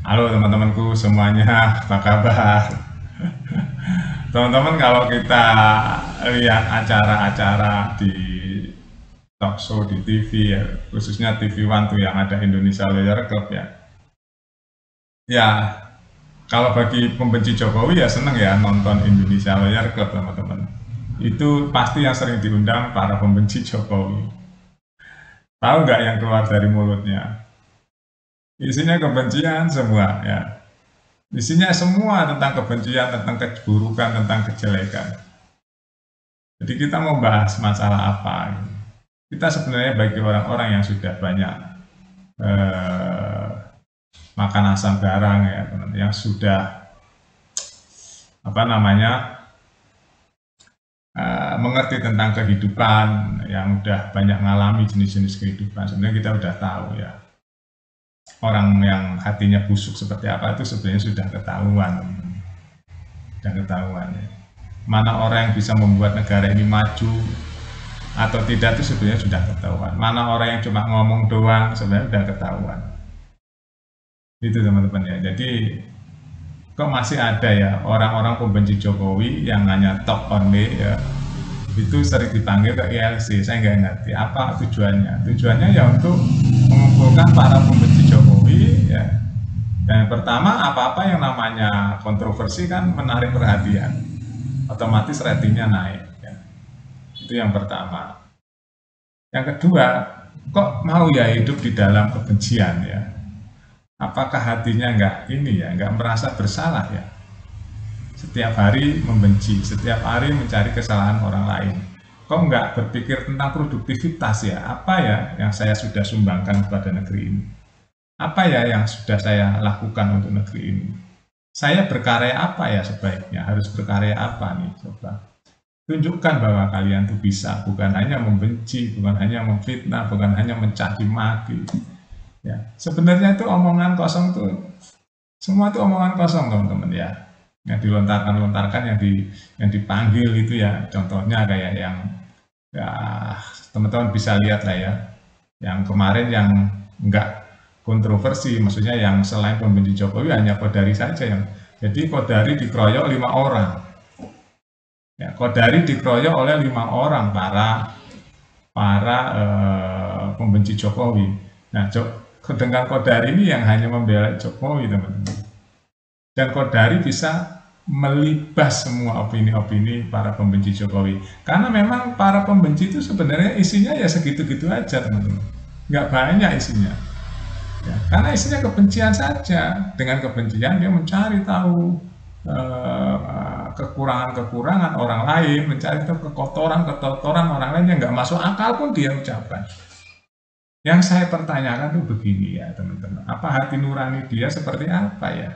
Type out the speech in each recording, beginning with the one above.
Halo teman-temanku semuanya, apa kabar? Teman-teman, kalau kita lihat acara-acara di talk show di TV ya, khususnya TV One tuh yang ada Indonesia Lawyer Club ya. Ya, kalau bagi pembenci Jokowi ya seneng ya nonton Indonesia Lawyer Club teman-teman. Itu pasti yang sering diundang para pembenci Jokowi. Tahu nggak yang keluar dari mulutnya? Isinya kebencian semua ya. Isinya semua tentang kebencian, tentang keburukan, tentang kejelekan. Jadi kita mau bahas masalah apa? Kita sebenarnya bagi orang-orang yang sudah banyak eh, makan asam garang ya, yang sudah apa namanya mengerti tentang kehidupan, yang udah banyak mengalami jenis-jenis kehidupan. Sebenarnya kita udah tahu ya, orang yang hatinya busuk seperti apa itu sebenarnya sudah ketahuan, sudah ketahuan ya. Mana orang yang bisa membuat negara ini maju atau tidak itu sebenarnya sudah ketahuan. Mana orang yang cuma ngomong doang sebenarnya sudah ketahuan. Itu teman-teman ya. Jadi kok masih ada ya orang-orang pembenci Jokowi yang hanya talk only ya, itu sering dipanggil ke ILC. Saya nggak ngerti apa tujuannya ya untuk mengumpulkan para pembenci Jokowi ya. Dan yang pertama, apa-apa yang namanya kontroversi kan menarik perhatian, otomatis ratingnya naik ya. Itu yang pertama. Yang kedua, kok mau ya hidup di dalam kebencian ya? Apakah hatinya nggak ini ya, nggak merasa bersalah ya? Setiap hari membenci, setiap hari mencari kesalahan orang lain. Kok nggak berpikir tentang produktivitas ya? Apa ya yang saya sudah sumbangkan kepada negeri ini? Apa ya yang sudah saya lakukan untuk negeri ini? Saya berkarya apa ya sebaiknya? Harus berkarya apa nih? Coba tunjukkan bahwa kalian tuh bisa, bukan hanya membenci, bukan hanya memfitnah, bukan hanya mencaci maki. Ya, sebenarnya itu omongan kosong tuh, semua itu omongan kosong teman-teman ya. Yang dilontarkan-lontarkan, yang dipanggil itu ya, contohnya kayak yang ya teman-teman bisa lihat lah ya, yang kemarin yang enggak kontroversi, maksudnya yang selain pembenci Jokowi hanya Kodari saja yang, jadi Kodari dikeroyok 5 orang. Ya, Kodari dikeroyok oleh 5 orang para para pembenci Jokowi. Nah, dengan Kodari ini yang hanya membela Jokowi, teman-teman. Dan Kodari bisa melibas semua opini-opini para pembenci Jokowi. Karena memang para pembenci itu sebenarnya isinya ya segitu-gitu aja, teman-teman. Nggak banyak isinya. Ya, karena isinya kebencian saja. Dengan kebencian dia mencari tahu kekurangan-kekurangan orang lain, mencari tahu kekotoran-kekotoran orang lain yang nggak masuk akal pun dia ucapkan. Yang saya pertanyakan tuh begini ya teman-teman, apa hati nurani dia seperti apa ya?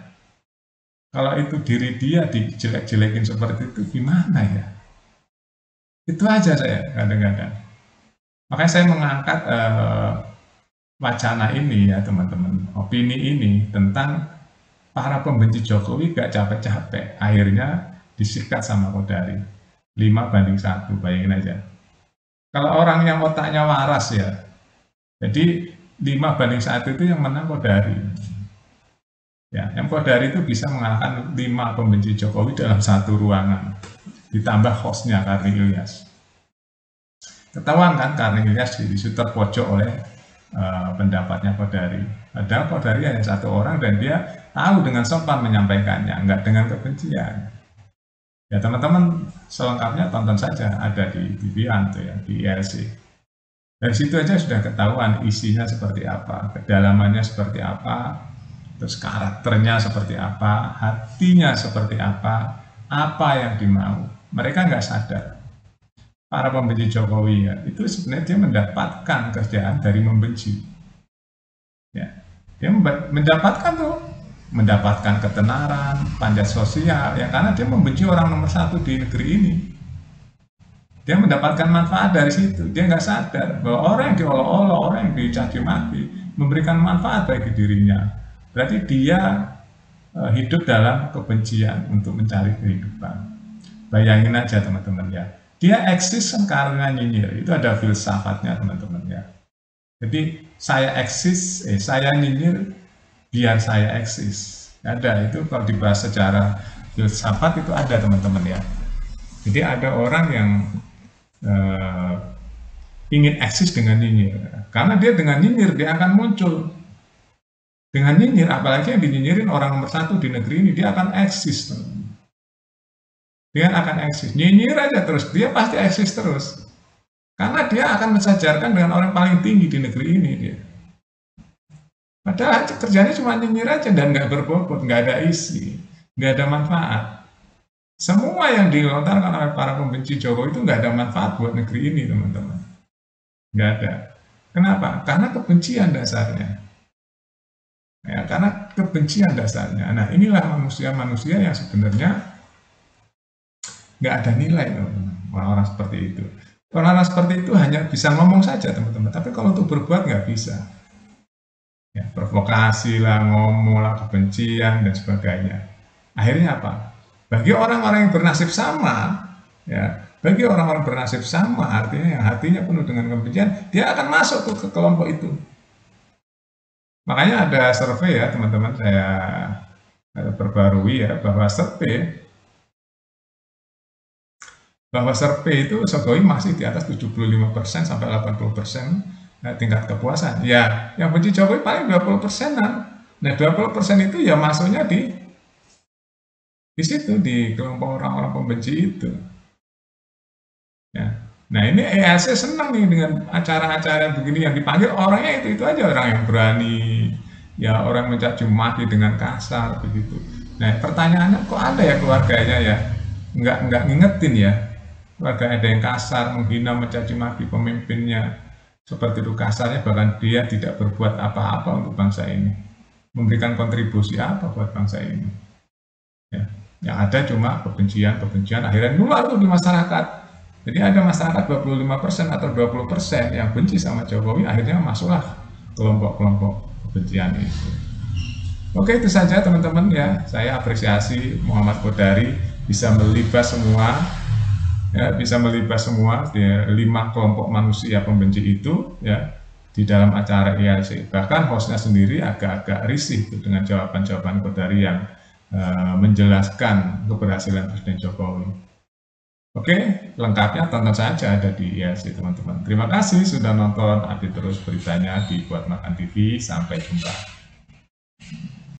Kalau itu diri dia dijelek-jelekin seperti itu gimana ya? Itu aja saya kadang-kadang. Makanya saya mengangkat wacana ini ya teman-teman, opini ini tentang para pembenci Jokowi gak capek-capek, akhirnya disikat sama Kodari 5-1, bayangin aja. Kalau orang yang otaknya waras ya, jadi 5-1 itu yang menang Kodari. Ya, yang Kodari itu bisa mengalahkan 5 pembenci Jokowi dalam satu ruangan, ditambah hostnya Karni Ilyas. Ketahuan kan Karni Ilyas di situ terpojok oleh pendapatnya Kodari. Padahal Kodari hanya 1 orang dan dia tahu dengan sopan menyampaikannya, enggak dengan kebencian. Ya teman-teman selengkapnya tonton saja, ada di TV Anto ya, di ILC. Dari situ aja sudah ketahuan isinya seperti apa, kedalamannya seperti apa, terus karakternya seperti apa, hatinya seperti apa yang dimau. Mereka nggak sadar. Para pembenci Jokowi ya, itu sebenarnya dia mendapatkan kerjaan dari membenci. Ya, dia mendapatkan ketenaran, panjat sosial, ya karena dia membenci orang nomor 1 di negeri ini. Dia mendapatkan manfaat dari situ. Dia nggak sadar bahwa orang yang diolok-olok, orang yang dicaci maki, memberikan manfaat bagi dirinya. Berarti dia hidup dalam kebencian untuk mencari kehidupan. Bayangin aja teman-teman ya. Dia eksis karena nyinyir. Itu ada filsafatnya teman-teman ya. Jadi saya eksis, saya nyinyir biar saya eksis. Ada itu kalau dibahas secara filsafat itu ada teman-teman ya. Jadi ada orang yang ingin eksis dengan nyinyir, karena dia dengan nyinyir dia akan muncul. Dengan nyinyir, apalagi yang dinyinyirin orang nomor 1 di negeri ini, dia akan eksis. Dia akan eksis. Nyinyir aja terus, dia pasti eksis terus. Karena dia akan mensejarkan dengan orang paling tinggi di negeri ini dia. Padahal kerjanya cuma nyinyir aja dan nggak berbobot, nggak ada isi, nggak ada manfaat. Semua yang dilontarkan oleh para pembenci Jokowi itu nggak ada manfaat buat negeri ini, teman-teman. Nggak ada. Kenapa? Karena kebencian dasarnya. Ya, karena kebencian dasarnya. Nah, inilah manusia-manusia yang sebenarnya nggak ada nilai, teman-teman. Orang-orang seperti itu. Orang-orang seperti itu hanya bisa ngomong saja, teman-teman. Tapi kalau untuk berbuat nggak bisa. Ya, provokasi lah, ngomong lah, kebencian dan sebagainya. Akhirnya apa? Bagi orang-orang yang bernasib sama, ya, bagi orang-orang bernasib sama, artinya yang hatinya penuh dengan kebencian, dia akan masuk ke kelompok itu. Makanya ada survei ya teman-teman, saya perbarui ya, bahwa survei itu Jokowi masih di atas 75% sampai 80% tingkat kepuasan. Ya, yang benci Jokowi paling 20%-an. Nah, 20% itu ya masuknya di situ, di kelompok orang-orang pembenci itu. Ya. Nah, ini EAC senang nih dengan acara-acara begini yang dipanggil orangnya itu aja, orang yang berani, ya orang mencaci maki dengan kasar begitu. Nah, pertanyaannya kok ada ya keluarganya ya nggak ngingetin ya, keluarga ada yang kasar, menghina, mencaci maki pemimpinnya seperti itu kasarnya, bahkan dia tidak berbuat apa-apa untuk bangsa ini, memberikan kontribusi apa buat bangsa ini. Ya, yang ada cuma kebencian akhirnya nular tuh di masyarakat. Jadi ada masyarakat 25% atau 20% yang benci sama Jokowi, akhirnya masuklah kelompok-kelompok kebencian itu. Oke, itu saja teman-teman ya. Saya apresiasi Muhammad Kodari bisa melibas semua, ya, bisa melibas semua di 5 kelompok manusia pembenci itu ya di dalam acara IAC. Bahkan hostnya sendiri agak-agak risih dengan jawaban-jawaban Kodari yang menjelaskan keberhasilan Presiden Jokowi. Oke, lengkapnya tonton saja ada di IAC teman-teman. Terima kasih sudah nonton, update terus beritanya di Buat Makan TV. Sampai jumpa.